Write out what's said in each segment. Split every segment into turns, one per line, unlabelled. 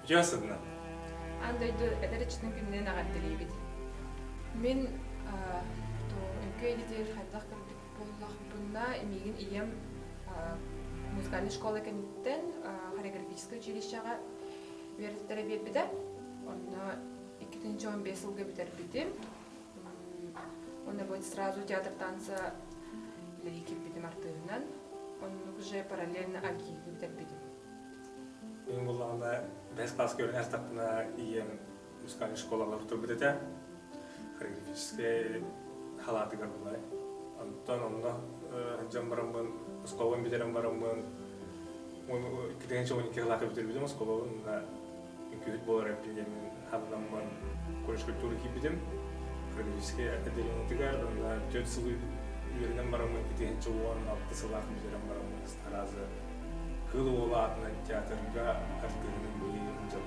Жосыдна.
Андойду эдеречтин күннен агаттылыбыт. Мен то үкөйдер хайдах кырдык боллах бунна эмигин ием музыкальный школа кенттен хореографическое училищега вереттере бербиде. Онна 2015 жылга битербидим. Онда будет сразу театр танца лирики битим артыгынан. Он уже параллельно аги битербидим.
Мен буллаганда 5 класс көрүн астапына ием музыкальный школалар турбудете. Хореографическое халатыгар булай. Антон онда жамбарамын школан битерем барамын. Оны 2012 жылга битербидим школаны на инкубит болар эпидем хадамын колледж культуры кибидим. Хореографическое отделениетигар на 4 жыл үйренем барамын 2016 жылга битерем барамын таразы. Кылы олатына театрга артыгының быйын жыл.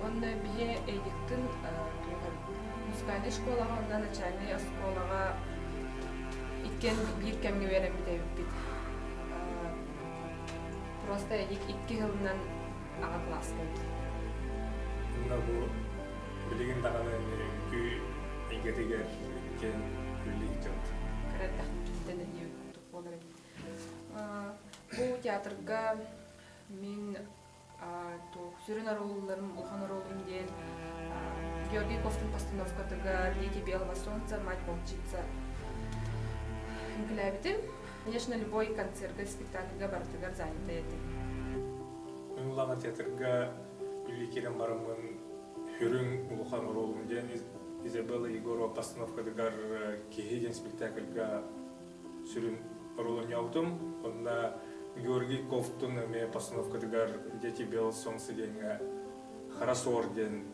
Он бие эйдиктин музыкальный школага, онда начальный школага иткен бир кемге берем бит. Просто эйдик 2 жылынан ага класска.
Мына бу билигин даганы күй игетигер кен билиг жыл.
Караттах тенден ие болар. Бу театрга мен сүрін аролларым, улхан аролларым ден Георгий Ковтың постановкатыга «Дети белого солнца», «Мать волчица» инклябитим. Конечно, любой концертга, спектакльга бартыгар занята эти.
Мен улана театрга үликерен барымын хүрін улхан аролларым ден Изабелла Егорова постановкатыгар кехеген спектакльга сүрін аролларым яутым. Онда Георгий Ковтун эме постановкатыгар «Дети белого солнца» денге «Харасор» ден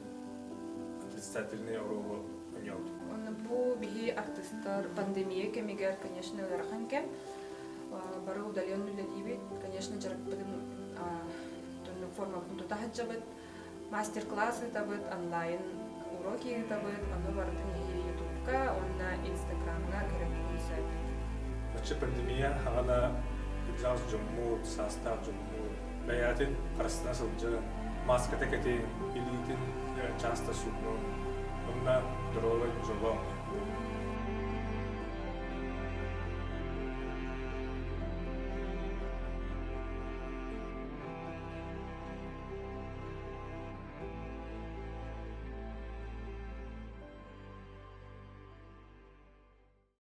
представительный роль няут.
Он бу бихи артисттар пандемия кемигер, конечно, ларахан кем. Бары удаленный ледивит, конечно, жарк будем тонны форма бунту тахаджабыт, мастер-классы табыт, онлайн уроки табыт, оно бардын ютубка, он на инстаграмга керек күнсәт.
Вообще пандемия хагана Джаз Джумму, состав Джумму, баятын қарастына сылжы, маска тәкеті, илитін часто судну, онна дұролы жылы.